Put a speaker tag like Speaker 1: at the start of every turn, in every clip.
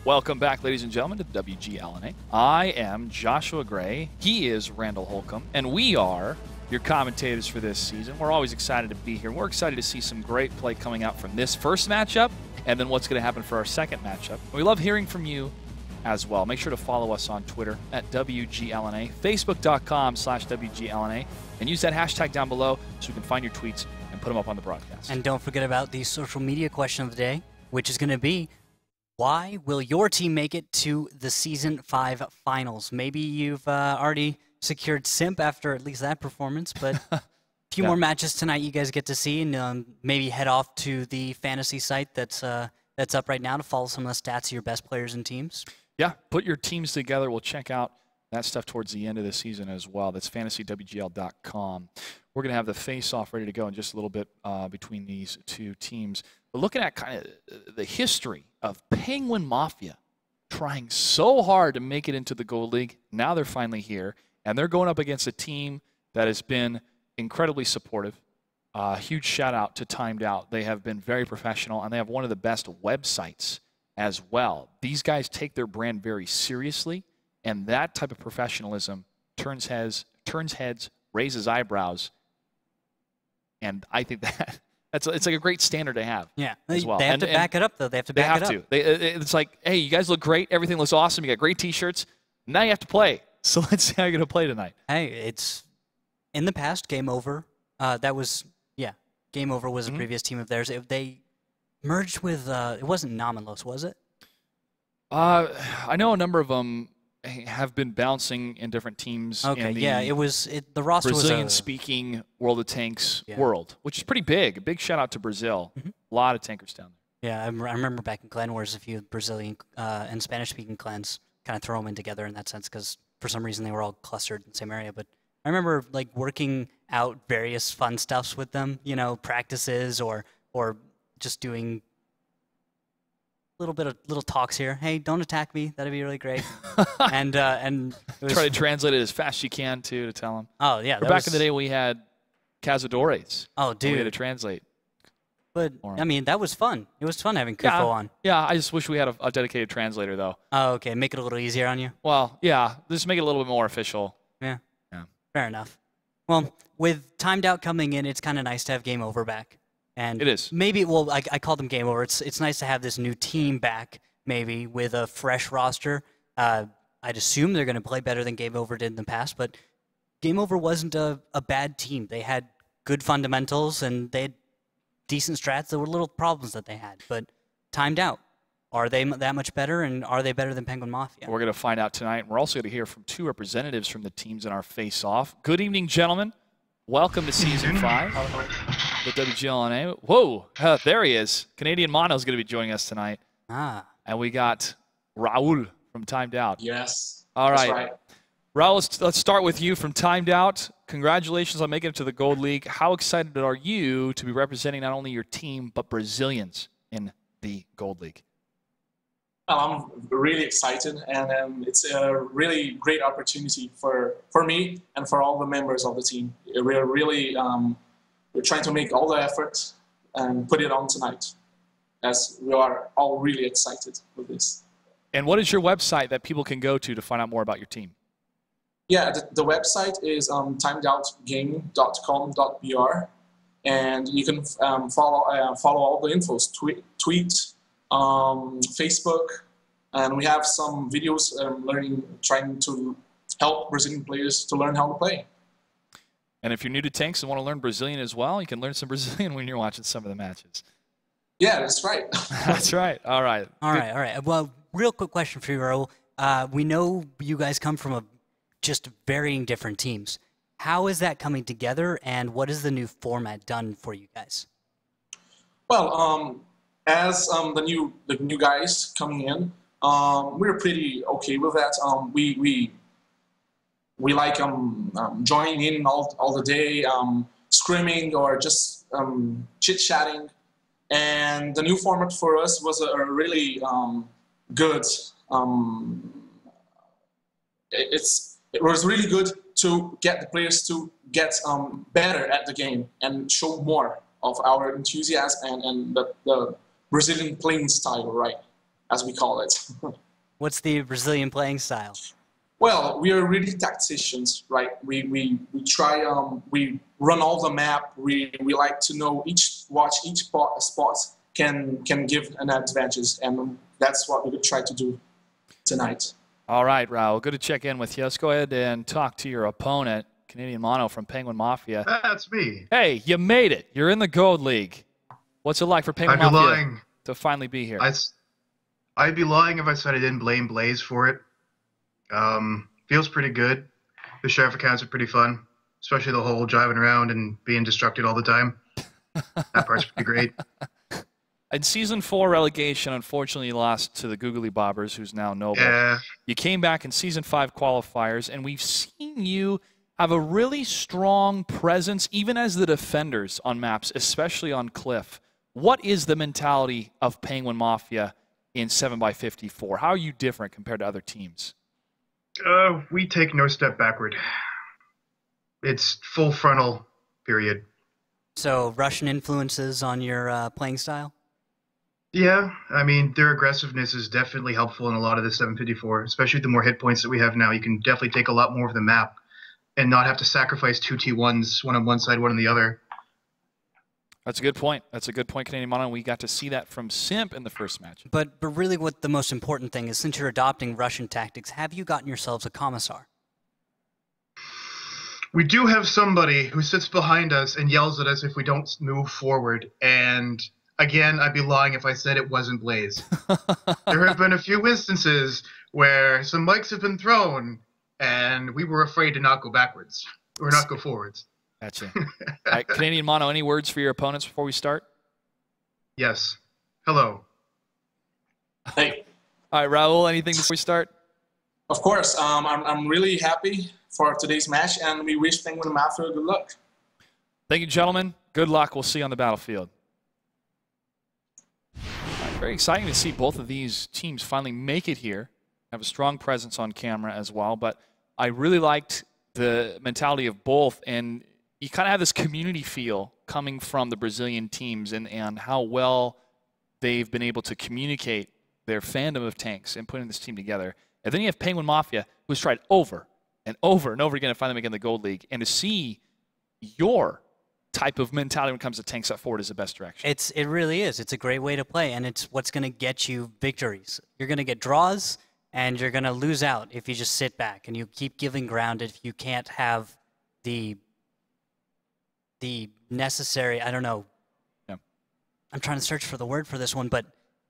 Speaker 1: Welcome back, ladies and gentlemen, to WGLNA. I am Joshua Gray. He is Randall Holcomb, and we are your commentators for this season. We're always excited to be here. We're excited to see some great play coming out from this first matchup and then what's going to happen for our second matchup. We love hearing from you as well. Make sure to follow us on Twitter at WGLNA, Facebook.com/WGLNA, and use that hashtag down below so we can find your tweets and put them up on the broadcast.
Speaker 2: And don't forget about the social media question of the day, which is going to be, why will your team make it to the Season 5 finals? Maybe you've already secured Simp after at least that performance, but a few more matches tonight you guys get to see, and maybe head off to the fantasy site that's up right now to follow some of the stats of your best players and teams.
Speaker 1: Yeah, put your teams together. We'll check out that stuff towards the end of the season as well. That's fantasywgl.com. We're going to have the face-off ready to go in just a little bit between these two teams. But looking at kind of the history of Penguin Mafia trying so hard to make it into the Gold League, now they're finally here, and they're going up against a team that has been incredibly supportive. Huge shout-out to Timed Out. They have been very professional, and they have one of the best websites as well. These guys take their brand very seriously, and that type of professionalism turns heads, raises eyebrows, and I think it's like a great standard to have.
Speaker 2: Yeah,
Speaker 1: as well.
Speaker 2: They have to back it up, though. They have to back it up.
Speaker 1: It's like, hey, you guys look great. Everything looks awesome. You got great T-shirts. Now you have to play. So let's see how you're going to play tonight.
Speaker 2: Hey, it's in the past, Game Over. Game Over was a previous team of theirs. They merged with, it wasn't Nominlos, was it?
Speaker 1: I know a number of them have been bouncing in different teams.
Speaker 2: Okay,
Speaker 1: in the
Speaker 2: the roster was
Speaker 1: Brazilian-speaking World of Tanks world, which is pretty big. A big shout-out to Brazil. A lot of tankers down there.
Speaker 2: Yeah, I remember back in Clan Wars, a few Brazilian and Spanish-speaking clans kind of throw them in together in that sense because for some reason they were all clustered in the same area. But I remember like working out various fun stuffs with them, you know, practices or just doing little talks here. Hey, don't attack me. That'd be really great. and
Speaker 1: try to translate it as fast as you can too to tell them.
Speaker 2: Oh yeah.
Speaker 1: Back in the day, we had Cazadores.
Speaker 2: Oh dude.
Speaker 1: We had to translate.
Speaker 2: But I mean, that was fun. It was fun having Kufo on.
Speaker 1: Yeah, I just wish we had a dedicated translator though.
Speaker 2: Oh okay, make it a little easier on you.
Speaker 1: Well, yeah, just make it a little bit more official.
Speaker 2: Yeah. Fair enough. Well, with Timed Out coming in, it's kind of nice to have Game Over back. And
Speaker 1: it is.
Speaker 2: Maybe, well, I call them Game Over. It's nice to have this new team back, maybe, with a fresh roster. I'd assume they're going to play better than Game Over did in the past, but Game Over wasn't a bad team. They had good fundamentals, and they had decent strats. There were little problems that they had, but Timed Out. Are they that much better, and are they better than Penguin Mafia?
Speaker 1: We're going to find out tonight. We're also going to hear from two representatives from the teams in our face-off. Good evening, gentlemen. Welcome to Season 5 of the WGLNA. Whoa, there he is. Canadian Mono is going to be joining us tonight. And we got Raul from Timed Out.
Speaker 3: Yes.
Speaker 1: All right.
Speaker 3: That's right.
Speaker 1: Raul, let's start with you from Timed Out. Congratulations on making it to the Gold League. How excited are you to be representing not only your team, but Brazilians in the Gold League?
Speaker 3: Well, I'm really excited, and it's a really great opportunity for me and for all the members of the team. We're really we're trying to make all the effort and put it on tonight, as we are all really excited with this.
Speaker 1: And what is your website that people can go to find out more about your team?
Speaker 3: Yeah, the website is timedoutgaming.com.br, and you can follow all the infos, tweet, Facebook, and we have some videos trying to help Brazilian players to learn how to play.
Speaker 1: And if you're new to tanks and want to learn Brazilian as well, you can learn some Brazilian when you're watching some of the matches.
Speaker 3: Yeah, that's right.
Speaker 1: That's right. All right.
Speaker 2: All right. Well, real quick question for you, Raul. We know you guys come from just varying different teams. How is that coming together, and what has the new format done for you guys?
Speaker 3: Well, as the new guys coming in, we're pretty okay with that. We like joining in all the day, screaming or just chit-chatting. And the new format for us was a really good. It was really good to get the players to get better at the game and show more of our enthusiasm and the Brazilian playing style, right? as we call it.
Speaker 2: What's the Brazilian playing style?
Speaker 3: Well, we are really tacticians, right? We try, we run all the map. We like to know watch each spot can give an advantage, and that's what we're going to try to do tonight.
Speaker 1: All right, Raul, good to check in with you. Let's go ahead and talk to your opponent, Canadian Mono from Penguin Mafia.
Speaker 4: That's me.
Speaker 1: Hey, you made it. You're in the Gold League. What's it like for Penguin Mafia to finally be here?
Speaker 4: I'd be lying if I said I didn't blame Blaze for it. Feels pretty good. The sheriff accounts are pretty fun, especially the whole driving around and being distracted all the time. That part's pretty great.
Speaker 1: In Season 4 relegation, unfortunately, you lost to the Googly Bobbers, who's now Noble.
Speaker 4: Yeah.
Speaker 1: You came back in Season 5 qualifiers, and we've seen you have a really strong presence, even as the defenders on maps, especially on Cliff. What is the mentality of Penguin Mafia in 7x54? How are you different compared to other teams?
Speaker 4: We take no step backward. It's full frontal, period.
Speaker 2: So Russian influences on your playing style?
Speaker 4: Yeah, I mean, their aggressiveness is definitely helpful in a lot of the 754, especially with the more hit points that we have now. You can definitely take a lot more of the map and not have to sacrifice two T1s, one on one side, one on the other.
Speaker 1: That's a good point. That's a good point, Canadian Mono. We got to see that from Simp in the first match.
Speaker 2: But really what the most important thing is, since you're adopting Russian tactics, have you gotten yourselves a commissar?
Speaker 4: We do have somebody who sits behind us and yells at us if we don't move forward. And again, I'd be lying if I said it wasn't Blaze. There have been a few instances where some mics have been thrown and we were afraid to not go backwards or not go forwards.
Speaker 1: Gotcha. All right, Canadian Mono, any words for your opponents before we start?
Speaker 4: Yes. Hello.
Speaker 3: Hey.
Speaker 1: All right, Raul, anything before we start?
Speaker 3: Of course. I'm really happy for today's match, and we wish Penguin Mafia good luck.
Speaker 1: Thank you, gentlemen. Good luck. We'll see you on the battlefield. Very exciting to see both of these teams finally make it here, have a strong presence on camera as well, but I really liked the mentality of both, and you kind of have this community feel coming from the Brazilian teams and how well they've been able to communicate their fandom of tanks and putting this team together. And then you have Penguin Mafia, who's tried over and over and over again to finally make it in the Gold League, and to see your type of mentality when it comes to tanks up forward is the best direction.
Speaker 2: It really is. It's a great way to play, and it's what's going to get you victories. You're going to get draws, and you're going to lose out if you just sit back and you keep giving ground if you can't have the necessary, I don't know. Yeah. I'm trying to search for the word for this one, but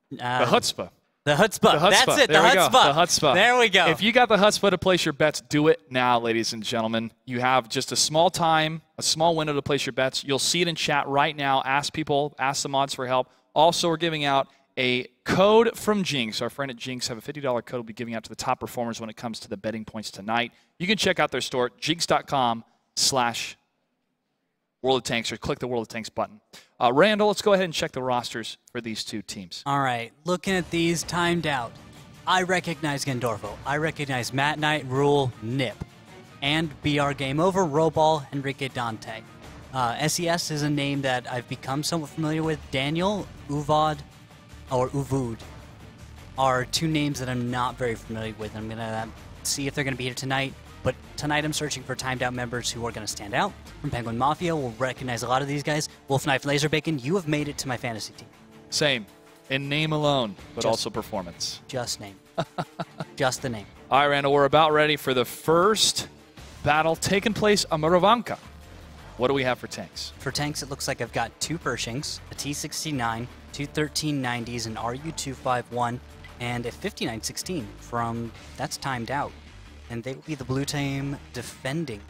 Speaker 1: the chutzpah.
Speaker 2: The chutzpah. That's it.
Speaker 1: There
Speaker 2: the
Speaker 1: we
Speaker 2: chutzpah.
Speaker 1: Go. The chutzpah.
Speaker 2: There we go.
Speaker 1: If you got the chutzpah to place your bets, do it now, ladies and gentlemen. You have just a small time, a small window to place your bets. You'll see it in chat right now. Ask people, ask the mods for help. Also, we're giving out a code from Jinx. Our friend at Jinx have a $50 code we'll be giving out to the top performers when it comes to the betting points tonight. You can check out their store, jinx.com/World of Tanks, or click the World of Tanks button. Randall, let's go ahead and check the rosters for these two teams.
Speaker 2: All right, looking at these timed out. I recognize Gandorfo. I recognize Matt Knight, Rule, Nip, and BR Game Over, Roball, Enrique Dante. SES is a name that I've become somewhat familiar with. Daniel, Uvod, or Uvud are two names that I'm not very familiar with. I'm going to see if they're going to be here tonight. But tonight I'm searching for timed out members who are going to stand out. From Penguin Mafia, we'll recognize a lot of these guys. Wolf Knife Laser Bacon, you have made it to my fantasy team.
Speaker 1: Same. In name alone, but also performance.
Speaker 2: Just name. Just the name.
Speaker 1: All right, Randall, we're about ready for the first battle taking place on Maravanka. What do we have for tanks?
Speaker 2: For tanks, it looks like I've got two Pershings, a T69, two 1390s, an RU251, and a 5916 from, that's timed out. And they will be the blue team defending.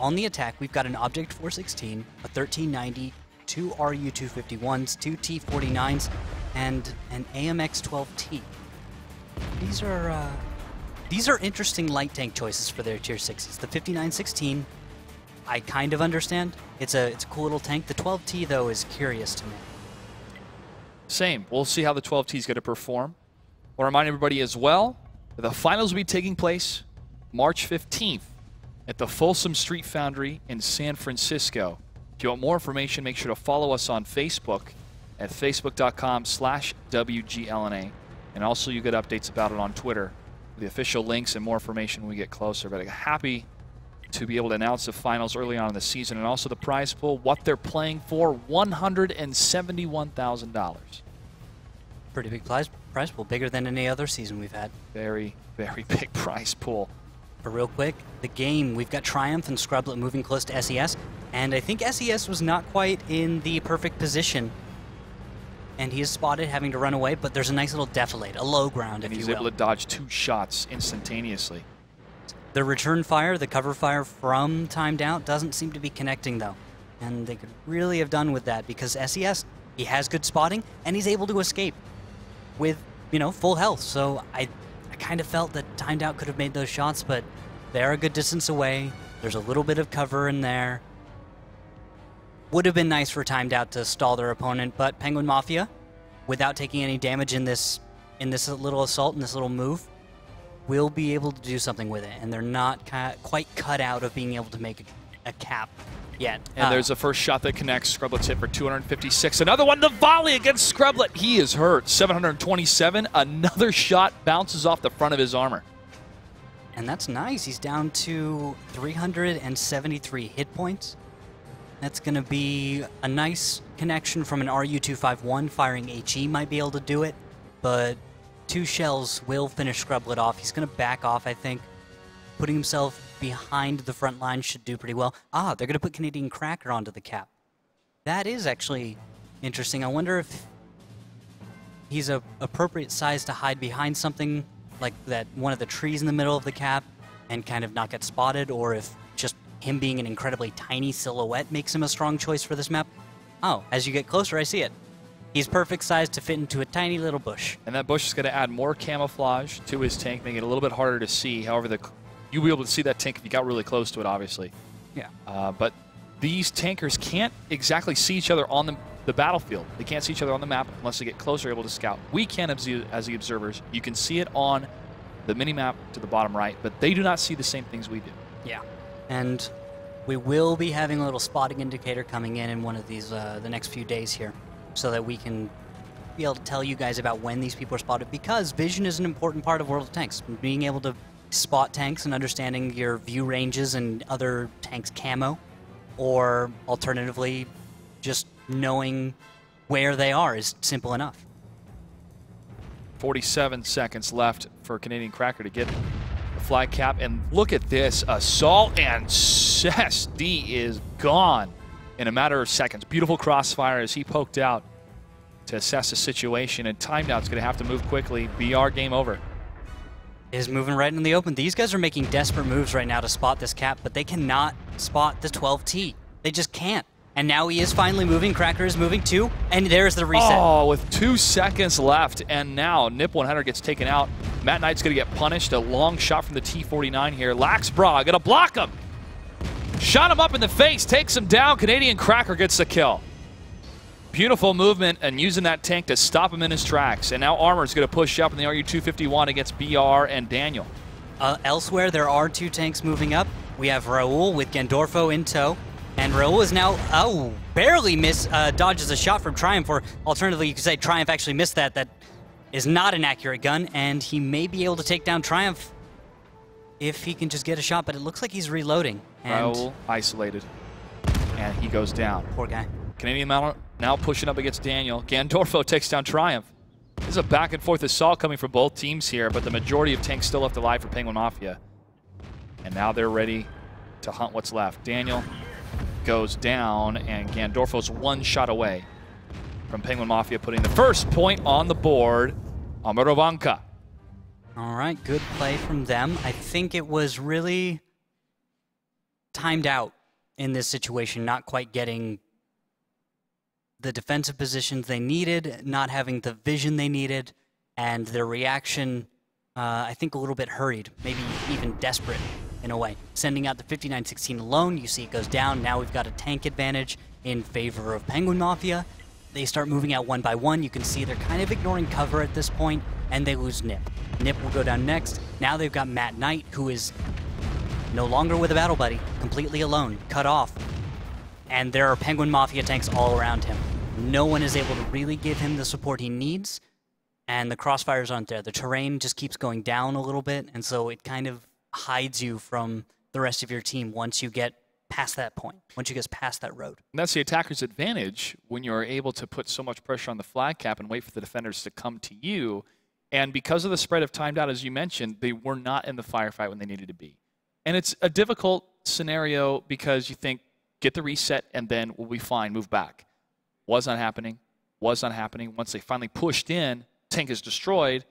Speaker 2: On the attack, we've got an Object 416, a 1390, two RU251s, two T49s, and an AMX-12T. These are interesting light tank choices for their tier 6s. The 5916, I kind of understand. It's a cool little tank. The 12T, though, is curious to me.
Speaker 1: Same. We'll see how the 12T is going to perform. I'll remind everybody as well that the finals will be taking place March 15th at the Folsom Street Foundry in San Francisco. If you want more information, make sure to follow us on Facebook at facebook.com/WGLNA. And also you get updates about it on Twitter, the official links and more information when we get closer. But happy to be able to announce the finals early on in the season, and also the prize pool, what they're playing for, $171,000.
Speaker 2: Pretty big prize pool, bigger than any other season we've had.
Speaker 1: Very, very big prize pool.
Speaker 2: But real quick, the game, we've got Triumph and Scrublet moving close to SES, and I think SES was not quite in the perfect position. And he is spotted having to run away, but there's a nice little defilade, a low ground, if you will.
Speaker 1: And he's able to dodge 2 shots instantaneously.
Speaker 2: The return fire, the cover fire from Timed Out doesn't seem to be connecting, though. And they could really have done with that, because SES, he has good spotting, and he's able to escape with, you know, full health. So I kind of felt that Timed Out could have made those shots, but they're a good distance away. There's a little bit of cover in there. Would have been nice for Timed Out to stall their opponent, but Penguin Mafia, without taking any damage in this little assault, in this little move, will be able to do something with it, and they're not quite cut out of being able to make a cap yet.
Speaker 1: And there's a first shot that connects. Scrublet's hit for 256. Another one, the volley against Scrublet. He is hurt. 727. Another shot bounces off the front of his armor.
Speaker 2: And that's nice. He's down to 373 hit points. That's going to be a nice connection from an RU-251. Firing HE might be able to do it, but 2 shells will finish Scrublet off. He's going to back off, I think. Putting himself behind the front line should do pretty well. Ah, they're going to put Canadian Cracker onto the cap. That is actually interesting. I wonder if he's a appropriate size to hide behind something like that, one of the trees in the middle of the cap, and kind of not get spotted, or if just him being an incredibly tiny silhouette makes him a strong choice for this map. Oh, as you get closer, I see it. He's perfect size to fit into a tiny little bush.
Speaker 1: And that bush is going to add more camouflage to his tank, making it a little bit harder to see. However, you'll be able to see that tank if you got really close to it, obviously.
Speaker 2: Yeah.
Speaker 1: But these tankers can't exactly see each other on the battlefield. They can't see each other on the map unless they get closer, able to scout. We can, as the observers. You can see it on the mini-map to the bottom right, but they do not see the same things we do.
Speaker 2: Yeah. And we will be having a little spotting indicator coming in one of these the next few days here, so that we can be able to tell you guys about when these people are spotted, because vision is an important part of World of Tanks. Being able to spot tanks and understanding your view ranges and other tanks' camo, or alternatively, just knowing where they are is simple enough.
Speaker 1: 47 seconds left for Canadian Cracker to get the flag cap, and look at this assault, and SD is gone in a matter of seconds. Beautiful crossfire as he poked out to assess the situation, and Timed Out's going to have to move quickly. BR game over.
Speaker 2: Is moving right in the open. These guys are making desperate moves right now to spot this cap, but they cannot spot the 12T. They just can't. And now he is finally moving. Cracker is moving too, and there's the reset.
Speaker 1: Oh, with 2 seconds left, and now Nip 100 gets taken out. Matt Knight's going to get punished. A long shot from the T-49 here. Laxbra going to block him. Shot him up in the face, takes him down. Canadian Cracker gets the kill. Beautiful movement and using that tank to stop him in his tracks. And now Armor's going to push up in the RU-251 against BR and Daniel.
Speaker 2: Elsewhere, there are 2 tanks moving up. We have Raul with Gandorfo in tow. And Raul is now, barely dodges a shot from Triumph, or alternatively, you could say Triumph actually missed that. That is not an accurate gun, and he may be able to take down Triumph if he can just get a shot, but it looks like he's reloading. And
Speaker 1: Raul isolated, and he goes down.
Speaker 2: Poor guy.
Speaker 1: Canadian now pushing up against Daniel. Gandorfo takes down Triumph. This is a back-and-forth assault coming from both teams here, but the majority of tanks still left alive for Penguin Mafia. And now they're ready to hunt what's left. Daniel goes down, and Gandorfo's 1 shot away from Penguin Mafia putting the first point on the board. Amarovanka.
Speaker 2: All right, good play from them. I think it was really timed out in this situation, not quite getting the defensive positions they needed, not having the vision they needed, and their reaction, I think, a little bit hurried, maybe even desperate in a way. Sending out the 5916 alone, you see it goes down. Now we've got a tank advantage in favor of Penguin Mafia. They start moving out 1 by 1. You can see they're kind of ignoring cover at this point, and they lose Nip. Nip will go down next. Now they've got Matt Knight, who is no longer with a battle buddy, completely alone, cut off. And there are Penguin Mafia tanks all around him. No one is able to really give him the support he needs. and the crossfires aren't there. The terrain just keeps going down a little bit, and so it kind of hides you from the rest of your team once you get past that point, once you get past that road.
Speaker 1: And that's the attacker's advantage when you're able to put so much pressure on the flag cap and wait for the defenders to come to you. And because of the spread of timed out, as you mentioned, they were not in the firefight when they needed to be. And it's a difficult scenario because you think, get the reset and then we'll be fine, move back. Was not happening. Was not happening. Once they finally pushed in, tank is destroyed.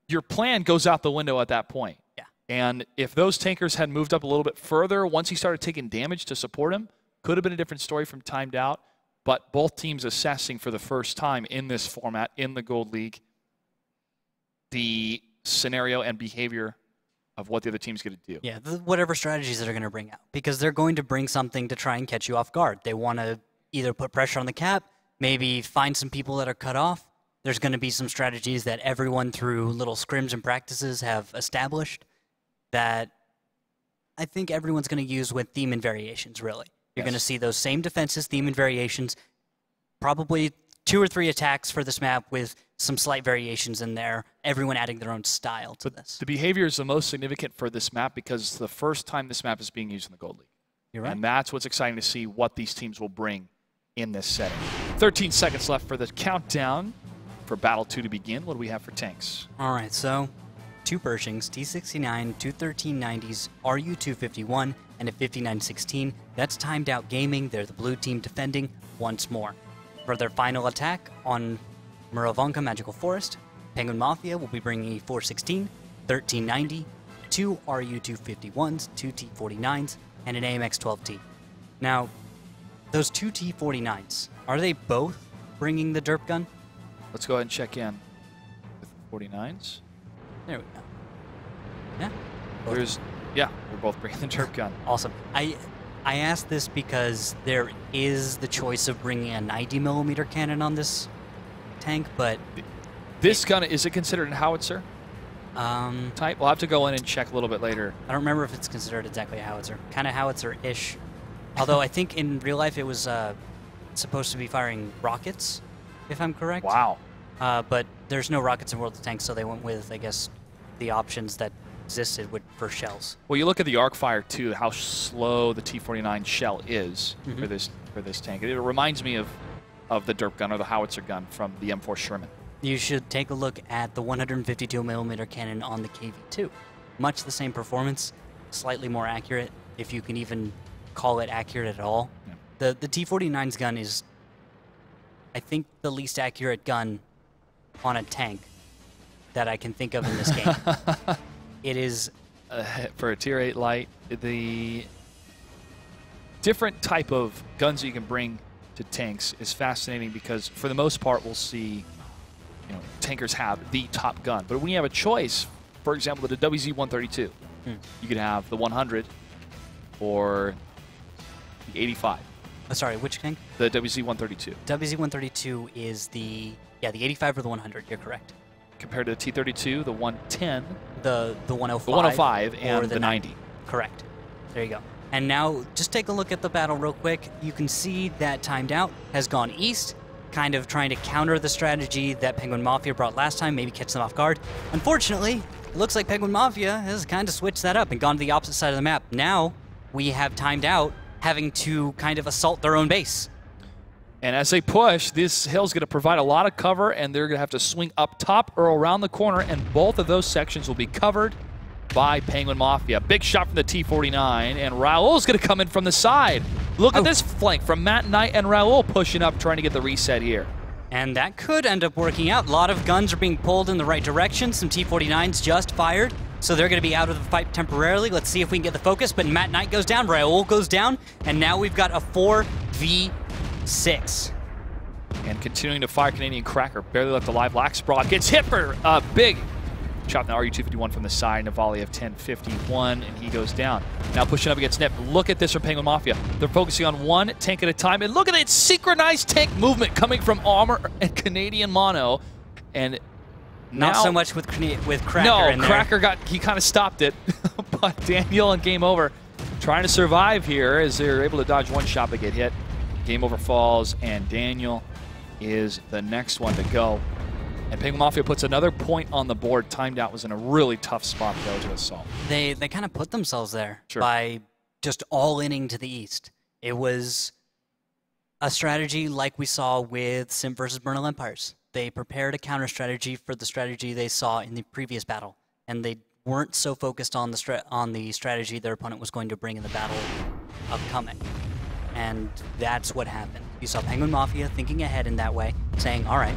Speaker 1: Your plan goes out the window at that point.
Speaker 2: Yeah.
Speaker 1: And if those tankers had moved up a little bit further, once he started taking damage to support him, could have been a different story from timed out. But both teams assessing for the first time in this format, in the Gold League, the scenario and behavior of what the other team's going to do.
Speaker 2: Yeah, whatever strategies that are going to bring out. Because they're going to bring something to try and catch you off guard. They want to either put pressure on the cap, maybe find some people that are cut off. There's going to be some strategies that everyone through little scrims and practices have established that I think everyone's going to use with theme and variations, really. You're going to see those same defenses, theme and variations, probably 2 or 3 attacks for this map with some slight variations in there, everyone adding their own style to this.
Speaker 1: The behavior is the most significant for this map because it's the first time this map is being used in the Gold League.
Speaker 2: You're right.
Speaker 1: And that's what's exciting to see what these teams will bring in this setting. 13 seconds left for the countdown for Battle 2 to begin. What do we have for tanks?
Speaker 2: All right, so 2 Pershings, T69, 2 1390s, RU-251, and a 5916. That's timed out gaming. They're the blue team defending once more. For their final attack on Muravonka Magical Forest, Penguin Mafia will be bringing a 416, 1390, 2 RU-251s, 2 T49s, and an AMX-12T. Now, those 2 T49s, are they both bringing the derp gun?
Speaker 1: Let's go ahead and check in with the 49s.
Speaker 2: There we go. Yeah.
Speaker 1: We're both bringing the derp gun.
Speaker 2: Awesome. I asked this because there is the choice of bringing a 90mm cannon on this tank, but
Speaker 1: this gun, is it considered a howitzer type? We'll have to go in and check a little bit later.
Speaker 2: I don't remember if it's considered exactly a howitzer. Kind of howitzer-ish. Although I think in real life it was supposed to be firing rockets, if I'm correct.
Speaker 1: Wow.
Speaker 2: But there's no rockets in World of Tanks, so they went with, I guess, the options that existed for shells.
Speaker 1: Well, you look at the arc fire too, how slow the T49 shell is for this tank. It reminds me of the derp gun or the howitzer gun from the M4 Sherman.
Speaker 2: You should take a look at the 152mm cannon on the KV-2. Much the same performance, slightly more accurate, if you can even call it accurate at all. Yeah. The T49's gun is, I think, the least accurate gun on a tank that I can think of in this game. It is...
Speaker 1: for a Tier 8 light, the different type of guns that you can bring to tanks is fascinating because, for the most part, we'll see tankers have the top gun. But when you have a choice, for example, the WZ-132, you could have the 100 or the 85.
Speaker 2: Sorry, which tank?
Speaker 1: The WZ-132.
Speaker 2: WZ-132 is the 85 or the 100, you're correct.
Speaker 1: Compared to the T-32, the 110.
Speaker 2: The 105.
Speaker 1: The 105 and the 90.
Speaker 2: Correct. There you go. And now, just take a look at the battle real quick. You can see that timed out has gone east, kind of trying to counter the strategy that Penguin Mafia brought last time, maybe catch them off guard. Unfortunately, it looks like Penguin Mafia has kind of switched that up and gone to the opposite side of the map. Now, we have timed out having to kind of assault their own base.
Speaker 1: And as they push, this hill's going to provide a lot of cover, and they're going to have to swing up top or around the corner, and both of those sections will be covered by Penguin Mafia. Big shot from the T-49, and Raul's going to come in from the side. Look at this flank from Matt Knight and Raul pushing up, trying to get the reset here.
Speaker 2: And that could end up working out. A lot of guns are being pulled in the right direction. Some T-49s just fired, so they're going to be out of the fight temporarily. Let's see if we can get the focus, but Matt Knight goes down, Raul goes down, and now we've got a 4v6.
Speaker 1: And continuing to fire, Canadian Cracker barely left alive. Laxbrod gets hit for a big shot in the RU-251 from the side, and a volley of 1051, and he goes down. Now pushing up against Nip. Look at this from Penguin Mafia. They're focusing on one tank at a time, and look at that synchronized tank movement coming from Armor and Canadian Mono. And
Speaker 2: not so much with Cracker in there.
Speaker 1: Cracker he kind of stopped it, but Daniel and Game Over trying to survive here as they're able to dodge one shot but get hit. Game Over falls, and Daniel is the next one to go. And Penguin Mafia puts another point on the board. Timed Out was in a really tough spot, though, to assault.
Speaker 2: They kind of put themselves there
Speaker 1: Sure.
Speaker 2: by just all-inning to the east. It was a strategy like we saw with Sim versus Bernal Empires. They prepared a counter strategy for the strategy they saw in the previous battle, and they weren't so focused on the strategy their opponent was going to bring in the battle upcoming. And that's what happened. You saw Penguin Mafia thinking ahead in that way, saying, all right,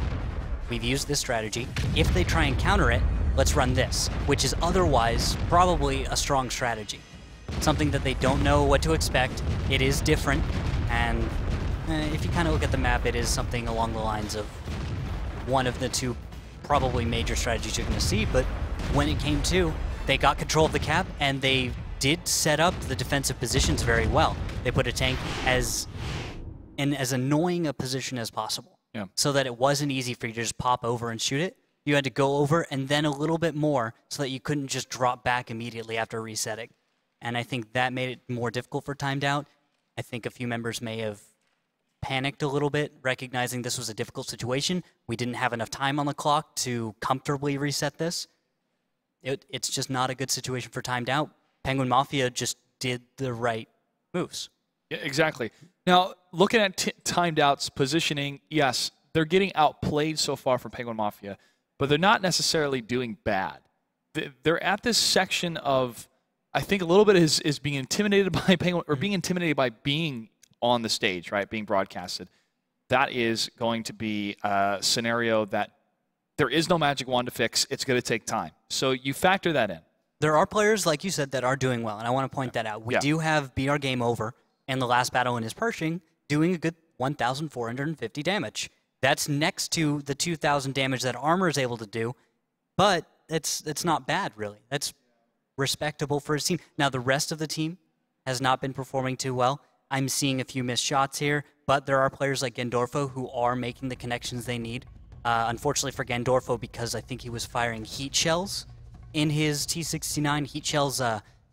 Speaker 2: we've used this strategy. If they try and counter it, let's run this, which is otherwise probably a strong strategy. Something that they don't know what to expect. It is different, and if you kind of look at the map, it is something along the lines of one of the two probably major strategies you're going to see, but when it came to, they got control of the cap, and they did set up the defensive positions very well. They put a tank in as annoying a position as possible, so that it wasn't easy for you to just pop over and shoot it. You had to go over and then a little bit more so that you couldn't just drop back immediately after resetting. And I think that made it more difficult for Timed Out. I think a few members may have panicked a little bit, recognizing this was a difficult situation. We didn't have enough time on the clock to comfortably reset this. It's just not a good situation for Timed Out. Penguin Mafia just did the right moves.
Speaker 1: Yeah, exactly. Now, looking at Timed Out's positioning, yes, they're getting outplayed so far from Penguin Mafia, but they're not necessarily doing bad. They're at this section of, I think a little bit is being intimidated by Penguin, or being intimidated by being on the stage, right, being broadcasted. That is going to be a scenario that there is no magic wand to fix. It's going to take time. So you factor that in.
Speaker 2: There are players, like you said, that are doing well, and I want to point that out. We do have BR Game Over in the last battle in his Pershing doing a good 1,450 damage. That's next to the 2,000 damage that Armor is able to do, but it's not bad, really. That's respectable for his team. Now, the rest of the team has not been performing too well. I'm seeing a few missed shots here, but there are players like Gendorfo who are making the connections they need. Unfortunately for Gendorfo, because I think he was firing heat shells in his T69. Heat shells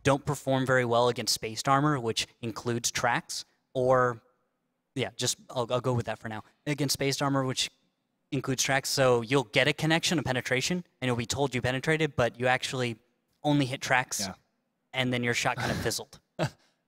Speaker 2: don't perform very well against spaced armor, which includes tracks, or, yeah, just I'll go with that for now. Against spaced armor, which includes tracks, so you'll get a connection, a penetration, and you'll be told you penetrated, but you actually only hit tracks, and then your shot kind of fizzled.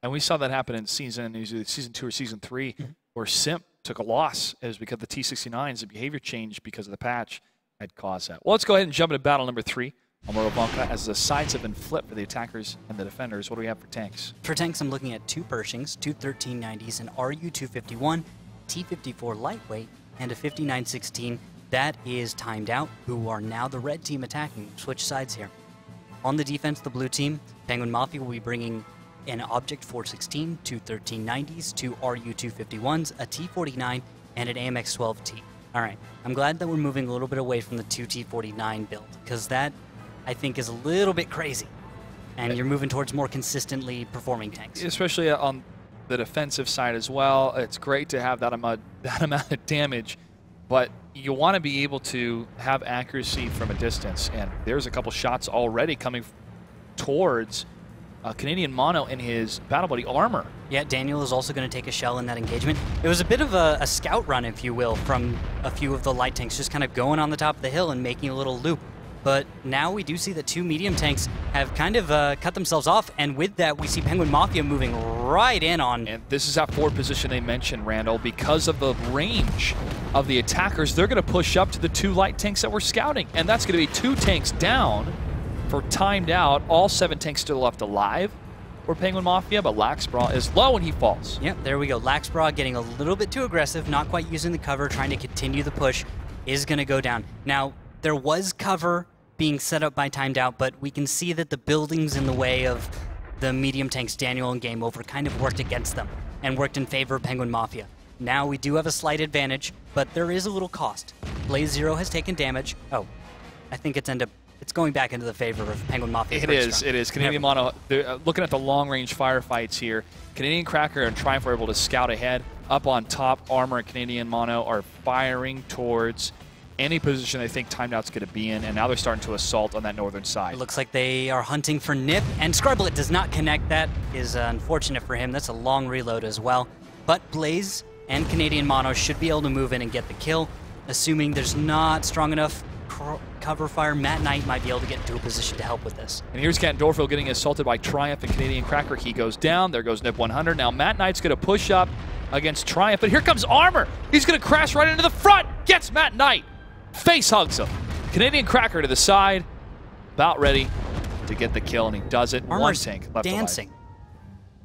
Speaker 1: And we saw that happen in season 2 or season 3, where Simp took a loss. It was because of the T69s, the behavior change because of the patch had caused that. Well, let's go ahead and jump into battle number 3 on Wk1 as the sides have been flipped for the attackers and the defenders. What do we have for tanks?
Speaker 2: For tanks, I'm looking at 2 Pershings, 2 1390s, an RU-251, T-54 lightweight, and a 5916. That is Timed Out, who are now the red team attacking. Switch sides here. On the defense, the blue team, Penguin Mafia will be bringing an Object 416, 2 1390s, 2 RU-251s, a T-49, and an AMX-12T. All right, I'm glad that we're moving a little bit away from the 2 T-49 build, because that, I think, is a little bit crazy. And you're moving towards more consistently performing tanks.
Speaker 1: Especially on the defensive side as well. It's great to have that amount of damage, but you want to be able to have accuracy from a distance. And there's a couple shots already coming towards Canadian Mono in his Battle Buddy Armor.
Speaker 2: Yeah, Daniel is also going to take a shell in that engagement. It was a bit of a scout run, if you will, from a few of the light tanks, just kind of going on the top of the hill and making a little loop. But now we do see that 2 medium tanks have kind of cut themselves off, and with that, we see Penguin Mafia moving right in on...
Speaker 1: And this is that forward position they mentioned, Randall. Because of the range of the attackers, they're going to push up to the 2 light tanks that we're scouting, and that's going to be 2 tanks down for Timed Out. All 7 tanks still left alive for Penguin Mafia, but Laxbraw is low and he falls.
Speaker 2: Yep, there we go. Laxbraw getting a little bit too aggressive, not quite using the cover, trying to continue the push, is going to go down. Now, there was cover being set up by Timed Out, but we can see that the buildings in the way of the medium tanks, Daniel and Game Over, kind of worked against them and worked in favor of Penguin Mafia. Now we do have a slight advantage, but there is a little cost. Blaze Zero has taken damage. Oh, I think it's going back into the favor of Penguin Mafia.
Speaker 1: It is. Canadian Mono, looking at the long-range firefights here, Canadian Cracker and Triumph are able to scout ahead. Up on top, Armor and Canadian Mono are firing towards any position they think Timed Out's going to be in, and now they're starting to assault on that northern side.
Speaker 2: It looks like they are hunting for Nip, and Scarblet does not connect. That is unfortunate for him. That's a long reload as well. But Blaze and Canadian Mono should be able to move in and get the kill, assuming there's not strong enough cover fire. Matt Knight might be able to get into a position to help with this.
Speaker 1: And here's Cat Dorfield getting assaulted by Triumph and Canadian Cracker. He goes down. There goes Nip 100. Now Matt Knight's going to push up against Triumph, but here comes Armor. He's going to crash right into the front. Gets Matt Knight. Face hugs him. Canadian Cracker to the side. About ready to get the kill, and he does it.
Speaker 2: Armor's
Speaker 1: One tank left
Speaker 2: dancing.
Speaker 1: alive.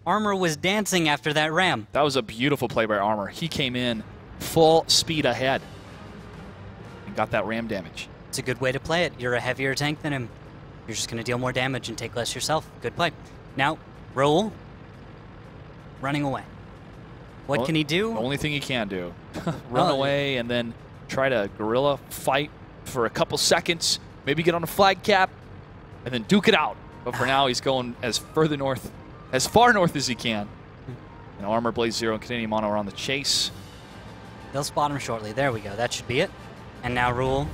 Speaker 2: Armor was dancing after that ram.
Speaker 1: That was a beautiful play by Armor. He came in full speed ahead and got that ram damage.
Speaker 2: It's a good way to play it. You're a heavier tank than him. You're just going to deal more damage and take less yourself. Good play. Now, Raul running away. What can he do?
Speaker 1: The only thing he can do. Run away and then try to guerrilla fight for a couple seconds, maybe get on a flag cap, and then duke it out. But for now, he's going as far north as he can. And Armor, Blaze Zero, and Canadian Mono are on the chase.
Speaker 2: They'll spot him shortly. There we go. That should be it. And now Raul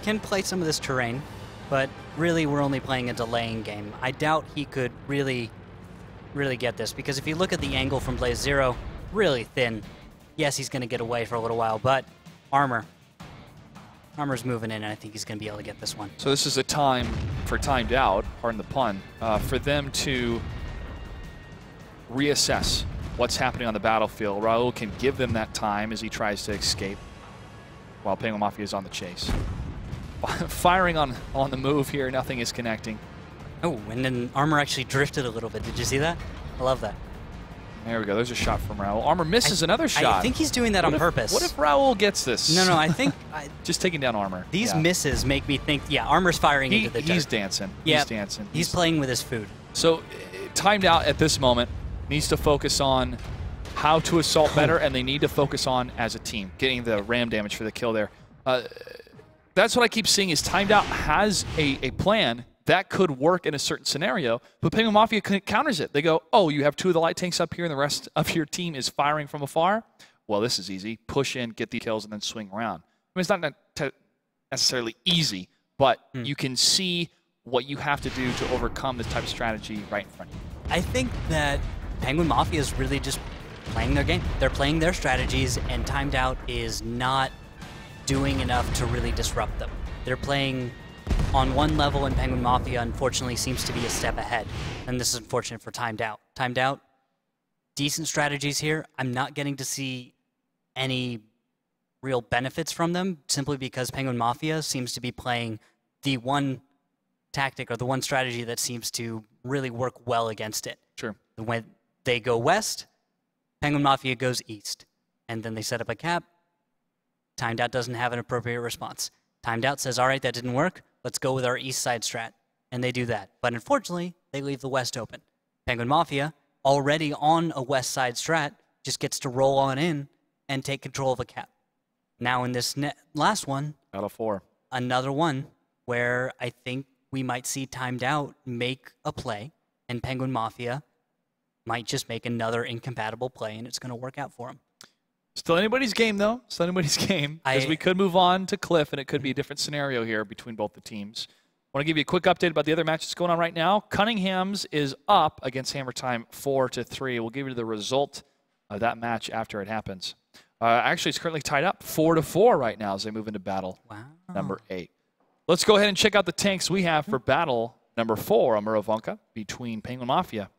Speaker 2: can play some of this terrain, but really we're only playing a delaying game. I doubt he could really get this, because if you look at the angle from Blaze Zero, really thin. Yes, he's going to get away for a little while, but Armor's moving in, and I think he's going to be able to get this one.
Speaker 1: So this is a time for timed out, pardon the pun, for them to reassess what's happening on the battlefield. Raul can give them that time as he tries to escape while Penguin Mafia is on the chase. Firing on the move here, nothing is connecting.
Speaker 2: Oh, and then Armor actually drifted a little bit. Did you see that? I love that.
Speaker 1: There we go. There's a shot from Raul. Armor misses another shot.
Speaker 2: I think he's doing that on purpose.
Speaker 1: What if Raul gets this?
Speaker 2: No, I think...
Speaker 1: Just taking down Armor.
Speaker 2: These misses make me think, Armor's firing into the dirt.
Speaker 1: He's dancing.
Speaker 2: Yeah,
Speaker 1: he's dancing.
Speaker 2: He's playing with his food.
Speaker 1: So, timed out at this moment, needs to focus on how to assault better, and they need to focus on, as a team, getting the ram damage for the kill there. That's what I keep seeing is timed out has a plan that could work in a certain scenario, but Penguin Mafia counters it. They go, oh, you have two of the light tanks up here and the rest of your team is firing from afar? Well, this is easy. Push in, get the kills, and then swing around. I mean, it's not necessarily easy, but you can see what you have to do to overcome this type of strategy right in front of you.
Speaker 2: I think that Penguin Mafia is really just playing their game. They're playing their strategies, and timed out is not doing enough to really disrupt them. They're playing on one level, and Penguin Mafia, unfortunately, seems to be a step ahead. And this is unfortunate for timed out. Timed out, decent strategies here. I'm not getting to see any real benefits from them, simply because Penguin Mafia seems to be playing the one tactic or the one strategy that seems to really work well against it.
Speaker 1: Sure.
Speaker 2: When they go west, Penguin Mafia goes east. And then they set up a cap. Timed out doesn't have an appropriate response. Timed out says, all right, that didn't work. Let's go with our east side strat. And they do that. But unfortunately, they leave the west open. Penguin Mafia, already on a west side strat, just gets to roll on in and take control of a cap. Now in this last one,
Speaker 1: Battle 4.
Speaker 2: Another one where I think we might see timed out make a play, and Penguin Mafia might just make another incompatible play, and it's going to work out for them.
Speaker 1: Still anybody's game, though. Still anybody's game. Because we could move on to Cliff, and it could be a different scenario here between both the teams. I want to give you a quick update about the other matches going on right now. Cunningham's is up against Hammer Time 4-3. We'll give you the result of that match after it happens. Actually, it's currently tied up 4-4 right now as they move into battle number 8. Let's go ahead and check out the tanks we have for battle number 4 on Muravonka between Penguin Mafia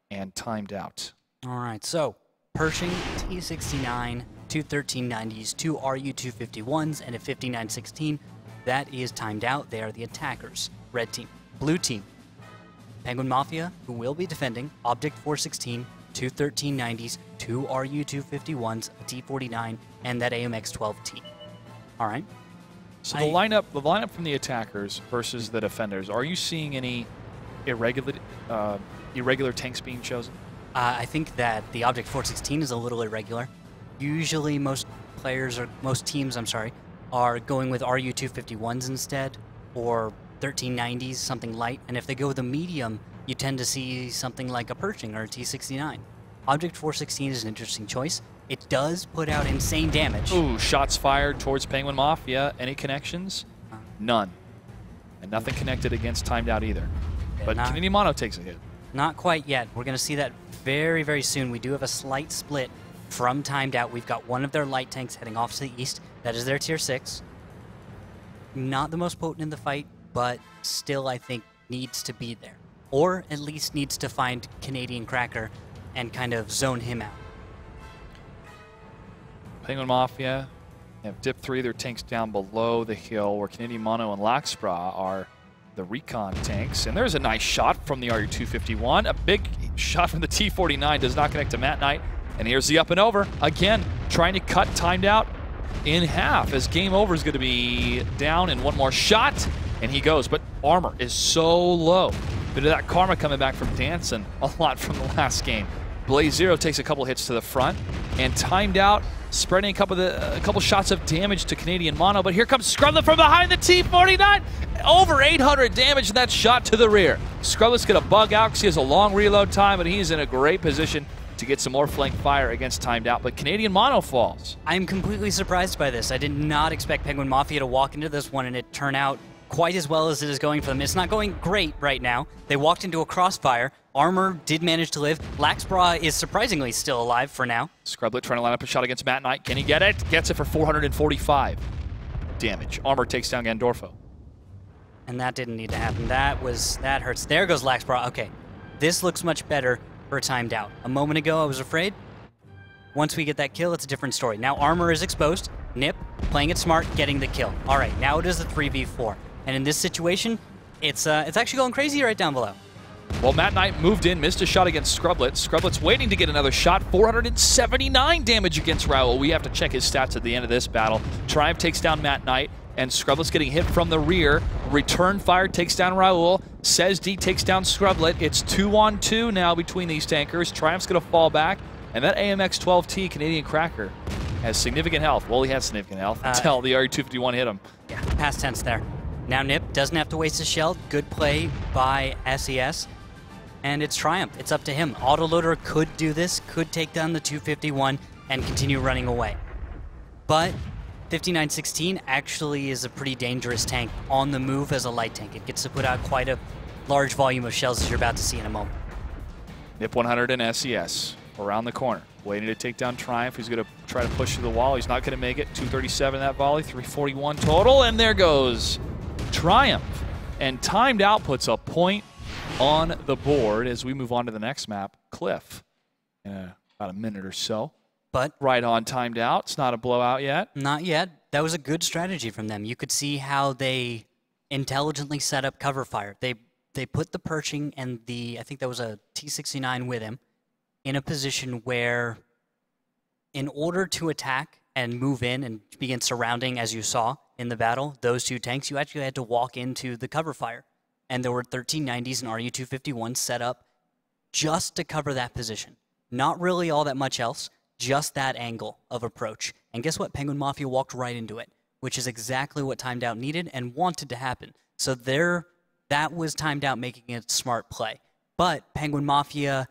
Speaker 1: and Timed Out.
Speaker 2: All right, so Pershing, T69, two 1390s, two RU-251s, and a 5916. That is timed out. They are the attackers. Red team. Blue team. Penguin Mafia, who will be defending, Object 416, two 1390s, two RU-251s, a T49, and that AMX-12T. All right.
Speaker 1: So the lineup from the attackers versus the defenders, are you seeing any irregular tanks being chosen?
Speaker 2: I think that the Object 416 is a little irregular. Usually most teams, are going with RU-251s instead, or 1390s, something light. And if they go with a medium, you tend to see something like a Pershing or a T69. Object 416 is an interesting choice. It does put out insane damage.
Speaker 1: Ooh, shots fired towards Penguin Mafia. Any connections? None. And nothing connected against Timed Out either. But Canadian Mono takes a hit.
Speaker 2: Not quite yet. We're going to see that very, very soon. We do have a slight split from Timed Out. We've got one of their light tanks heading off to the east. That is their tier 6. not the most potent in the fight, but still I think needs to be there. Or at least needs to find Canadian Cracker and kind of zone him out.
Speaker 1: Penguin Mafia have dipped 3 of their tanks down below the hill, where Canadian Mono and Laxbra are the recon tanks. And there's a nice shot from the RU-251. A big shot from the T-49 does not connect to Matt Knight. And here's the up and over. Again, trying to cut timed out in half, as game over is going to be down in one more shot. And he goes, but armor is so low. Bit of that karma coming back from Danson a lot from the last game. Blaze Zero takes a couple hits to the front and timed out, spreading a couple shots of damage to Canadian Mono. But here comes Scrublet from behind the T-49. Over 800 damage in that shot to the rear. Scrublet's going to bug out because he has a long reload time, but he's in a great position to get some more flank fire against timed out. But Canadian Mono falls.
Speaker 2: I'm completely surprised by this. I did not expect Penguin Mafia to walk into this one and it turn out quite as well as it is going for them. It's not going great right now. They walked into a crossfire. Armor did manage to live. Laxbra is surprisingly still alive for now.
Speaker 1: Scrublet trying to line up a shot against Matt Knight. Can he get it? Gets it for 445 damage. Armor takes down Gandorfo.
Speaker 2: And that didn't need to happen. That hurts. There goes Laxbra. Okay, this looks much better for timed out. A moment ago, I was afraid. Once we get that kill, it's a different story. Now Armor is exposed. Nip, playing it smart, getting the kill. All right, now it is a 3v4. And in this situation, it's actually going crazy right down below.
Speaker 1: Well, Matt Knight moved in, missed a shot against Scrublet. Scrublet's waiting to get another shot. 479 damage against Raul. We have to check his stats at the end of this battle. Triumph takes down Matt Knight, and Scrublet's getting hit from the rear. Return fire takes down Raul. Says D takes down Scrublet. It's 2-on-2 now between these tankers. Triumph's going to fall back, and that AMX-12T Canadian Cracker has significant health. Well, he has significant health until the RU-251 hit him.
Speaker 2: Yeah, past tense there. Now Nip doesn't have to waste a shell. Good play by SES. And it's Triumph. It's up to him. Autoloader could do this, could take down the 251 and continue running away. But 5916 actually is a pretty dangerous tank on the move as a light tank. It gets to put out quite a large volume of shells, as you're about to see in a moment.
Speaker 1: Nip 100 and SES around the corner, waiting to take down Triumph. He's going to try to push through the wall. He's not going to make it. 237 that volley, 341 total, and there goes Triumph. And timed out puts a point on the board as we move on to the next map, Cliff, in about a minute or so.
Speaker 2: But
Speaker 1: right on timed out. It's not a blowout yet.
Speaker 2: Not yet. That was a good strategy from them. You could see how they intelligently set up cover fire. They put the perching and I think that was a T-69 with him, in a position where in order to attack and move in and begin surrounding, as you saw in the battle, those two tanks, you actually had to walk into the cover fire. And there were 1390s and RU-251s set up just to cover that position. Not really all that much else, just that angle of approach. And guess what? Penguin Mafia walked right into it, which is exactly what timed out needed and wanted to happen. So that was timed out making a smart play. But Penguin Mafia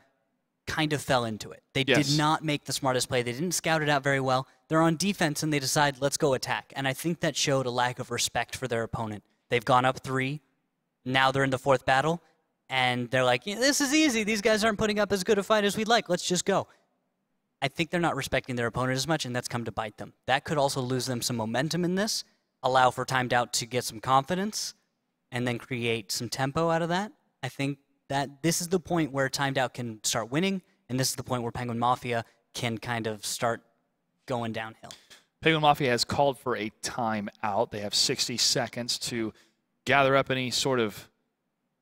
Speaker 2: kind of fell into it. They did not make the smartest play. They didn't scout it out very well. They're on defense and they decide, let's go attack. And I think that showed a lack of respect for their opponent. They've gone up 3. Now they're in the 4th battle, and they're like, yeah, this is easy. These guys aren't putting up as good a fight as we'd like. Let's just go. I think they're not respecting their opponent as much, and that's come to bite them. That could also lose them some momentum in this, allow for timed out to get some confidence, and then create some tempo out of that. I think that this is the point where timed out can start winning, and this is the point where Penguin Mafia can kind of start going downhill.
Speaker 1: Penguin Mafia has called for a timeout. They have 60 seconds to gather up any sort of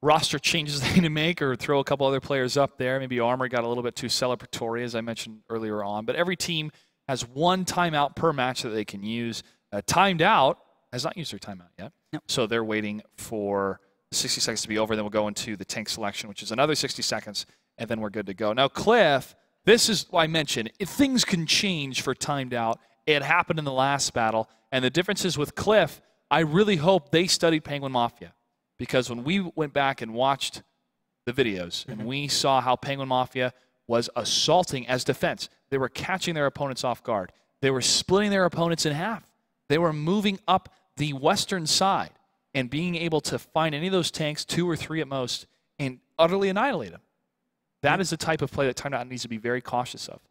Speaker 1: roster changes they need to make or throw a couple other players up there. Maybe Armor got a little bit too celebratory, as I mentioned earlier on. But every team has one timeout per match that they can use. Timed out has not used their timeout yet.
Speaker 2: Nope.
Speaker 1: So they're waiting for 60 seconds to be over. Then we'll go into the tank selection, which is another 60 seconds, and then we're good to go. Now, Cliff, this is what I mentioned. If things can change for timed out. It happened in the last battle. And the difference is with Cliff, I really hope they studied Penguin Mafia, because when we went back and watched the videos and we saw how Penguin Mafia was assaulting as defense, they were catching their opponents off guard. They were splitting their opponents in half. They were moving up the western side and being able to find any of those tanks, 2 or 3 at most, and utterly annihilate them. That is the type of play that timed out needs to be very cautious of.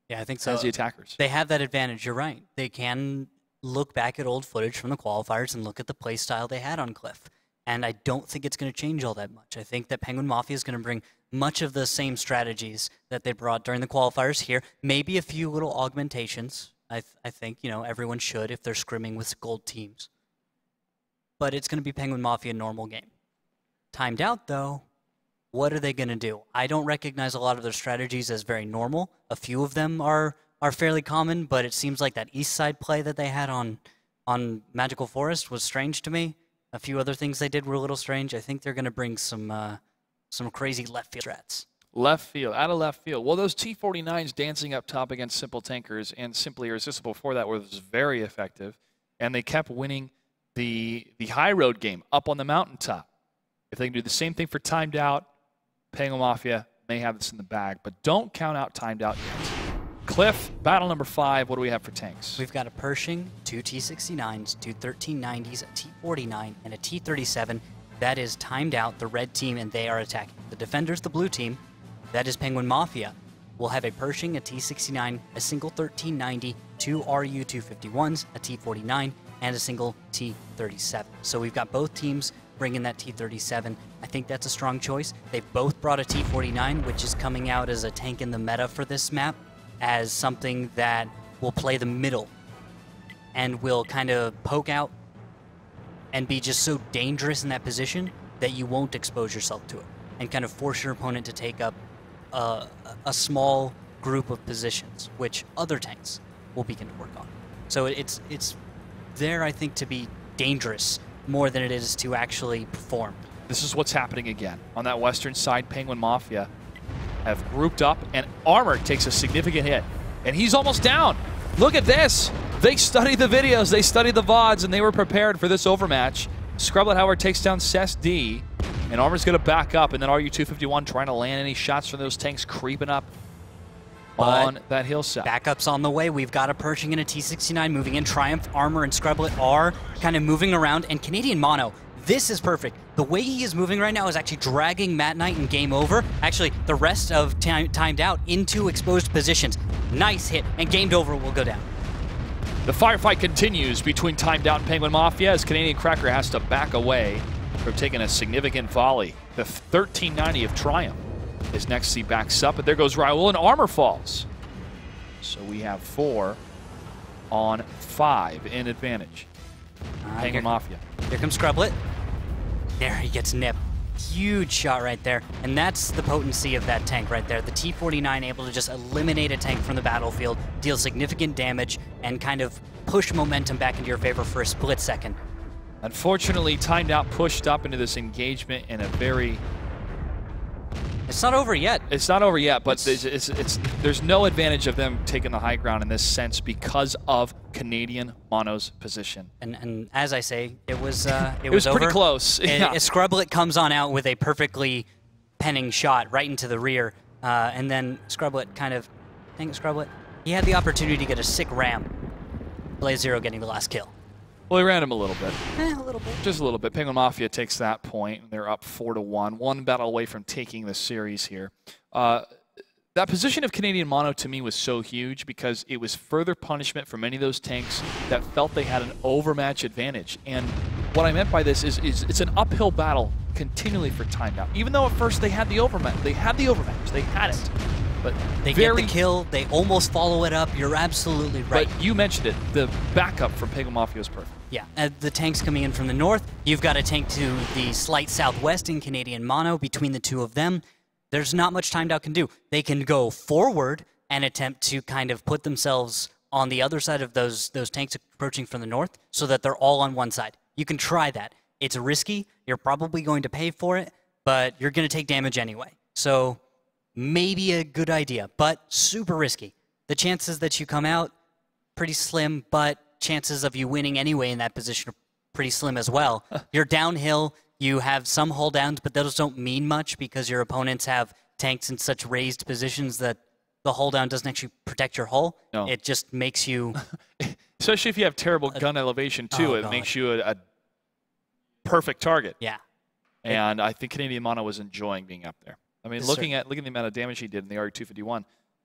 Speaker 2: Yeah, I think so.
Speaker 1: As the attackers.
Speaker 2: They have that advantage. You're right. They can look back at old footage from the qualifiers and look at the play style they had on Cliff. And I don't think it's going to change all that much. I think that Penguin Mafia is going to bring much of the same strategies that they brought during the qualifiers here. Maybe a few little augmentations. I think, you know, everyone should if they're scrimming with gold teams. But it's going to be Penguin Mafia normal game. Timed out, though, what are they going to do? I don't recognize a lot of their strategies as very normal. A few of them are fairly common, but it seems like that east side play that they had on Magical Forest was strange to me. A few other things they did were a little strange. I think they're going to bring some crazy left field strats.
Speaker 1: Left field, out of left field. Well, those T-49s dancing up top against Simple Tankers and Simply Irresistible before that was very effective, and they kept winning the high road game up on the mountaintop. If they can do the same thing for Timed Out, Penguin Mafia may have this in the bag, but don't count out Timed Out yet. Cliff, battle number 5, what do we have for tanks?
Speaker 2: We've got a Pershing, 2 T-69s, 2 1390s, a T-49, and a T-37. That is Timed Out, the red team, and they are attacking. The defenders, the blue team, that is Penguin Mafia. We'll have a Pershing, a T-69, a single 1390, 2 RU-251s, a T-49, and a single T-37. So we've got both teams bringing that T-37. I think that's a strong choice. They've both brought a T-49, which is coming out as a tank in the meta for this map, as something that will play the middle and will kind of poke out and be just so dangerous in that position that you won't expose yourself to it and kind of force your opponent to take up a small group of positions, which other tanks will begin to work on. So it's there, I think, to be dangerous more than it is to actually perform.
Speaker 1: This is what's happening again. On that western side, Penguin Mafia have grouped up, and Armor takes a significant hit. And he's almost down. Look at this. They studied the videos, they studied the VODs, and they were prepared for this overmatch. Scrublet, however, takes down Cess D, and Armor's going to back up, and then RU-251 trying to land any shots from those tanks creeping up on that hillside.
Speaker 2: Backup's on the way. We've got a Pershing and a T-69 moving in. Triumph, Armor, and Scrublet are kind of moving around, and Canadian Mono, this is perfect. The way he is moving right now is actually dragging Matt Knight and Game Over, actually the rest of Timed Out, into exposed positions. Nice hit, and Gamed Over will go down.
Speaker 1: The firefight continues between Timed Out and Penguin Mafia as Canadian Cracker has to back away from taking a significant volley. The 1390 of Triumph is next. He backs up, but there goes Raul, and Armor falls. So we have 4 on 5 in advantage. Penguin Mafia.
Speaker 2: Here comes Scrublet. There, he gets nipped. Huge shot right there. And that's the potency of that tank right there. The T-49 able to just eliminate a tank from the battlefield, deal significant damage, and kind of push momentum back into your favor for a split second.
Speaker 1: Unfortunately, Timed Out pushed up into this engagement in a very...
Speaker 2: It's not over yet.
Speaker 1: It's not over yet, but there's no advantage of them taking the high ground in this sense because of Canadian Mono's position.
Speaker 2: And as I say, it was over.
Speaker 1: Pretty close. Yeah.
Speaker 2: Scrublet comes on out with a perfectly penning shot right into the rear, and then Scrublet kind of, dang it, Scrublet, he had the opportunity to get a sick ram. Blaze Zero getting the last kill.
Speaker 1: Well, he ran him a little bit.
Speaker 2: A little bit.
Speaker 1: Just a little bit. Penguin Mafia takes that point. They're up 4-1. One battle away from taking the series here. That position of Canadian Mono to me was so huge because it was further punishment for many of those tanks that felt they had an overmatch advantage. And what I meant by this is it's an uphill battle continually for Timed Out. Even though at first they had the overmatch. They had it. But
Speaker 2: they get the kill, they almost follow it up. You're absolutely right.
Speaker 1: But you mentioned it. The backup from Penguin Mafia was perfect.
Speaker 2: Yeah, the tanks coming in from the north. You've got a tank to the slight southwest in Canadian Mono. Between the two of them, there's not much Timed Out can do. They can go forward and attempt to kind of put themselves on the other side of those tanks approaching from the north so that they're all on one side. You can try that. It's risky. You're probably going to pay for it, but you're going to take damage anyway. So maybe a good idea, but super risky. The chances that you come out, pretty slim, but chances of you winning anyway in that position are pretty slim as well. You're downhill, you have some hull downs, but those don't mean much because your opponents have tanks in such raised positions that the hull down doesn't actually protect your hull. No. It just makes you...
Speaker 1: Especially if you have terrible gun elevation, too. It makes you a perfect target.
Speaker 2: Yeah.
Speaker 1: And I think Canadian Mono was enjoying being up there. I mean, looking at the amount of damage he did in the RU-251,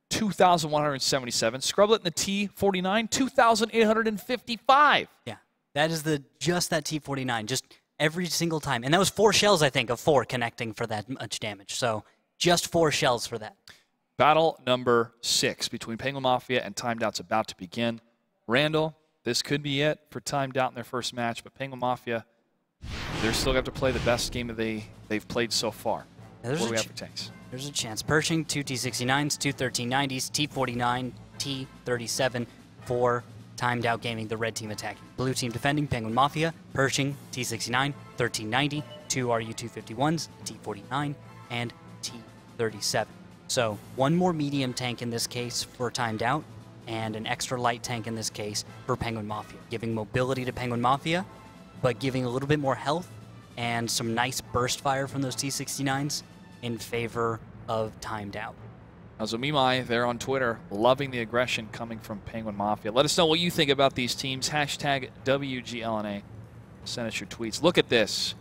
Speaker 1: 2,177. Scrublet in the T49, 2,855.
Speaker 2: Yeah, that is just that T49, just every single time. And that was 4 shells, I think, of 4 connecting for that much damage. So just 4 shells for that.
Speaker 1: Battle number 6 between Penguin Mafia and Timed Out's about to begin. Randall, this could be it for Timed Out in their first match, but Penguin Mafia, they're still going to have to play the best game that they've played so far.
Speaker 2: What
Speaker 1: do we have for tanks?
Speaker 2: There's a chance. Pershing, 2 T69s, 2 1390s, T49, T37 for Timed Out Gaming, the red team attacking. Blue team defending, Penguin Mafia, Pershing, T69, 1390, 2 RU251s, T49, and T37. So 1 more medium tank in this case for Timed Out, and an extra light tank in this case for Penguin Mafia, giving mobility to Penguin Mafia, but giving a little bit more health and some nice burst fire from those T69s in favor of Timed Out.
Speaker 1: Now, Zomimai there on Twitter, loving the aggression coming from Penguin Mafia. Let us know what you think about these teams. Hashtag WGLNA. Send us your tweets. Look at this.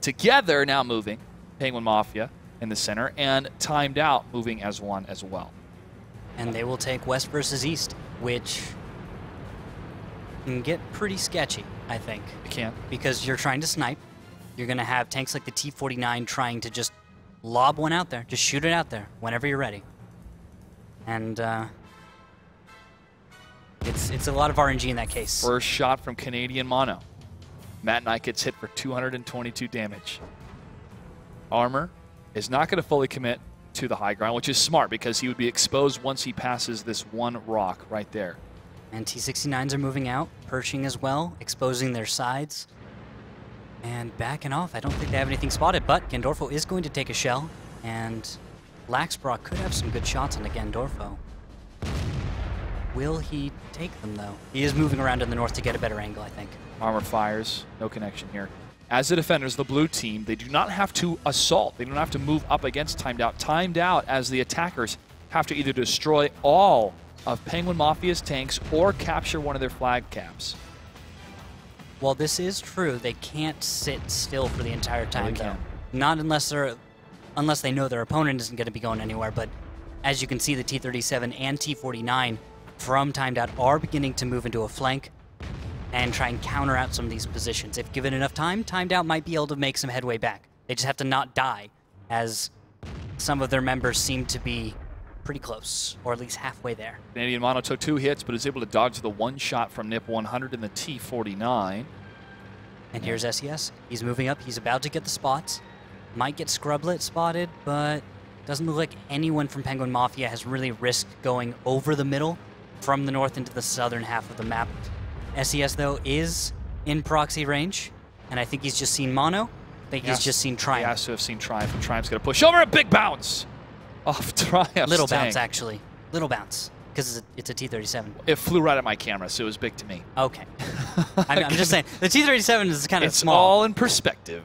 Speaker 1: Together now moving, Penguin Mafia in the center, and Timed Out moving as one as well.
Speaker 2: And they will take West versus East, which can get pretty sketchy, I think.
Speaker 1: It can.
Speaker 2: Because you're trying to snipe. You're going to have tanks like the T49 trying to just lob one out there. Just shoot it out there whenever you're ready. And it's a lot of RNG in that case.
Speaker 1: First shot from Canadian Mono. Matt Knight gets hit for 222 damage. Armor is not going to fully commit to the high ground, which is smart because he would be exposed once he passes this one rock right there.
Speaker 2: And T69s are moving out, Pershing as well, exposing their sides. And backing off. I don't think they have anything spotted, but Gandorfo is going to take a shell, and Laxbrock could have some good shots on the Gandorfo. Will he take them, though? He is moving around in the north to get a better angle, I think.
Speaker 1: Armor fires, no connection here. As the defenders, the blue team, they do not have to assault. They don't have to move up against Timed Out. Timed Out, as the attackers, have to either destroy all of Penguin Mafia's tanks or capture one of their flag caps.
Speaker 2: While this is true, they can't sit still for the entire time,
Speaker 1: they
Speaker 2: though.
Speaker 1: can't.
Speaker 2: Not unless they know their opponent isn't going to be going anywhere. But as you can see, the T37 and T49 from Timed Out are beginning to move into a flank and try and counter out some of these positions. If given enough time, Timed Out might be able to make some headway back. They just have to not die, as some of their members seem to be pretty close, or at least halfway there.
Speaker 1: Canadian Mono took 2 hits, but is able to dodge the one shot from NIP 100 in the T49.
Speaker 2: And here's SES. He's moving up. He's about to get the spots. Might get Scrublet spotted, but doesn't look like anyone from Penguin Mafia has really risked going over the middle from the north into the southern half of the map. SES, though, is in proxy range, and I think he's just seen Mono. I think he's just seen Triumph.
Speaker 1: He has to have seen Triumph, and Triumph's going to push over a big bounce off Triumph's
Speaker 2: Little
Speaker 1: tank.
Speaker 2: bounce, actually. Little bounce, because it's a T37.
Speaker 1: It flew right at my camera, so it was big to me.
Speaker 2: Okay. I'm just saying, the T37 is kind of
Speaker 1: It's
Speaker 2: small.
Speaker 1: all in perspective.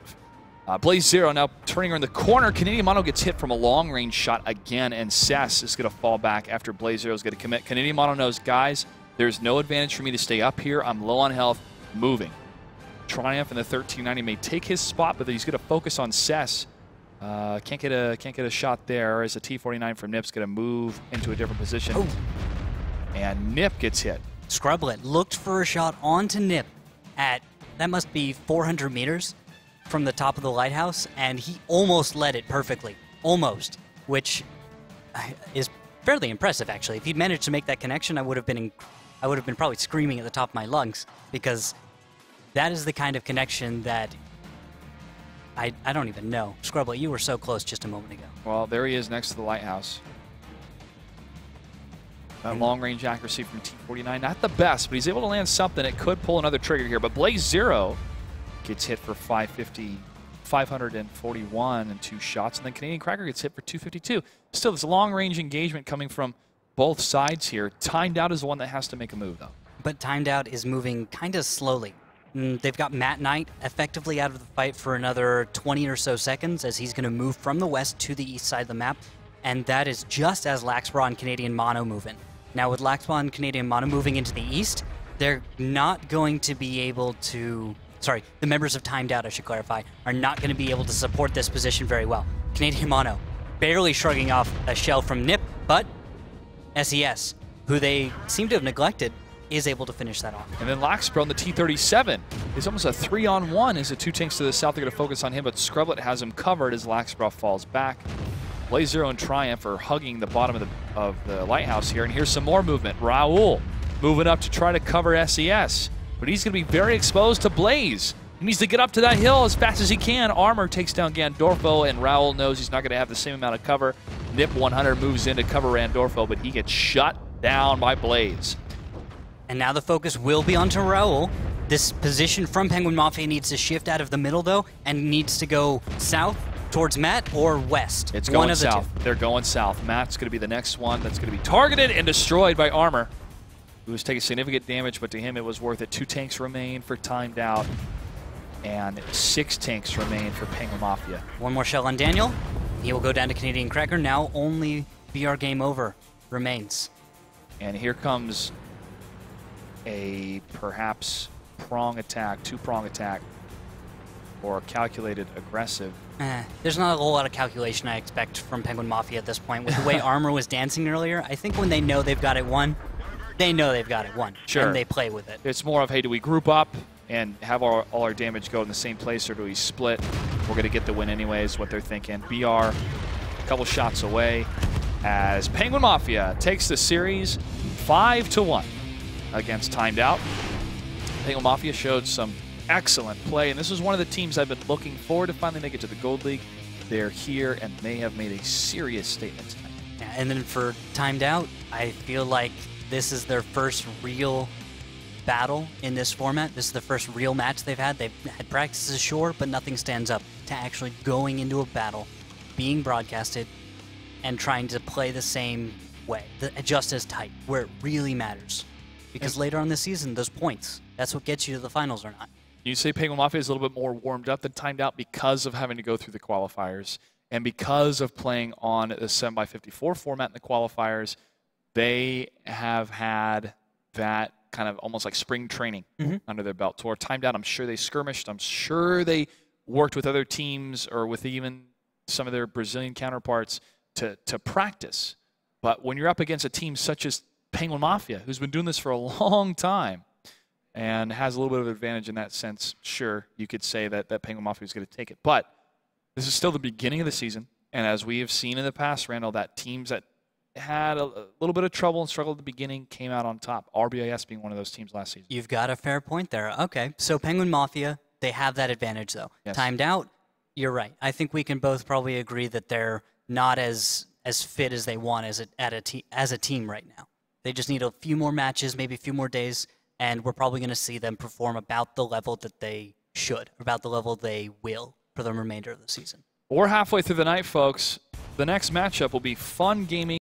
Speaker 1: Blaze Zero now turning around the corner. Canadian Mono gets hit from a long-range shot again, and Cess is going to fall back after Blaze Zero is going to commit. Canadian Mono knows, guys, there's no advantage for me to stay up here. I'm low on health. Moving. Triumph in the 1390 may take his spot, but he's going to focus on Cess. Can't get a shot there as the T49 from Nip's going to move into a different position.
Speaker 2: Oh.
Speaker 1: And Nip gets hit.
Speaker 2: Scrublet looked for a shot onto Nip at, that must be 400 meters from the top of the lighthouse, and he almost led it perfectly. Almost. Which is fairly impressive, actually. If he'd managed to make that connection, I would have been probably screaming at the top of my lungs, because that is the kind of connection that I don't even know. Scrublet, you were so close just a moment ago.
Speaker 1: Well, there he is next to the lighthouse. That long-range accuracy from T49, not the best, but he's able to land something. It could pull another trigger here, but Blaze Zero gets hit for 541 and 2 shots, and then Canadian Cracker gets hit for 252. Still, this long-range engagement coming from both sides here. Timed Out is the one that has to make a move, though.
Speaker 2: But Timed Out is moving kind of slowly. They've got Matt Knight effectively out of the fight for another 20 or so seconds, as he's going to move from the west to the east side of the map, and that is just as Laxbra and Canadian Mono move in. Now, with Laxbra and Canadian Mono moving into the east, they're not going to be able to... Sorry, the members of Timed Out, I should clarify, are not going to be able to support this position very well. Canadian Mono barely shrugging off a shell from Nip, but SES, who they seem to have neglected, is able to finish that off.
Speaker 1: And then Laxbro on the T-37 is almost a 3-on-1 as the two tanks to the south are going to focus on him, but Scrublet has him covered as Laxbro falls back. Blaze Zero and Triumph are hugging the bottom of the lighthouse here, and here's some more movement. Raul moving up to try to cover SES, but he's going to be very exposed to Blaze. He needs to get up to that hill as fast as he can. Armor takes down Gandorfo, and Raul knows he's not going to have the same amount of cover. Nip 100 moves in to cover Randorfo, but he gets shut down by Blaze.
Speaker 2: And now the focus will be onto Raul. This position from Penguin Mafia needs to shift out of the middle, though, and needs to go south towards Matt or west.
Speaker 1: It's going south. They're going south. Matt's going to be the next one that's going to be targeted and destroyed by Armor, who was taking significant damage, but to him it was worth it. 2 tanks remain for Timed Out, and 6 tanks remain for Penguin Mafia.
Speaker 2: One more shell on Daniel. He will go down to Canadian Cracker. Now only BR Game Over remains.
Speaker 1: And here comes a perhaps prong attack, 2-prong attack, or a calculated aggressive.
Speaker 2: There's not a whole lot of calculation I expect from Penguin Mafia at this point. With the way Armor was dancing earlier, I think when they know they've got it won, they know they've got it won.
Speaker 1: Sure.
Speaker 2: And they play with it.
Speaker 1: It's more of, hey, do we group up and have all our damage go in the same place, or do we split? We're going to get the win anyways, what they're thinking. BR a couple shots away as Penguin Mafia takes the series 5-1 against Timed Out. Penguin Mafia showed some excellent play, and this is one of the teams I've been looking forward to finally make it to the Gold League. They're here, and they have made a serious statement tonight.
Speaker 2: Yeah, and then for Timed Out, I feel like this is their first real battle in this format. This is the first real match they've had. They've had practices, sure, but nothing stands up to actually going into a battle, being broadcasted, and trying to play the same way, just as tight, where it really matters. Because later on this season, those points, that's what gets you to the finals or not.
Speaker 1: You say Penguin Mafia is a little bit more warmed up than Timed Out because of having to go through the qualifiers, and because of playing on the 7x54 format in the qualifiers. They have had that kind of almost like spring training under their belt. Toward Timed Out, I'm sure they skirmished. I'm sure they worked with other teams or with even some of their Brazilian counterparts to practice. But when you're up against a team such as Penguin Mafia, who's been doing this for a long time and has a little bit of advantage in that sense, sure, you could say that Penguin Mafia is going to take it. But this is still the beginning of the season, and as we have seen in the past, Randall, that teams that had a little bit of trouble and struggled at the beginning came out on top. RBIS being one of those teams last season.
Speaker 2: You've got a fair point there. Okay, so Penguin Mafia, they have that advantage, though.
Speaker 1: Yes.
Speaker 2: Timed Out, you're right. I think we can both probably agree that they're not as fit as they want as a team right now. They just need a few more matches, maybe a few more days, and we're probably going to see them perform about the level that they should, about the level they will for the remainder of the season.
Speaker 1: We're halfway through the night, folks. The next matchup will be Fun Gaming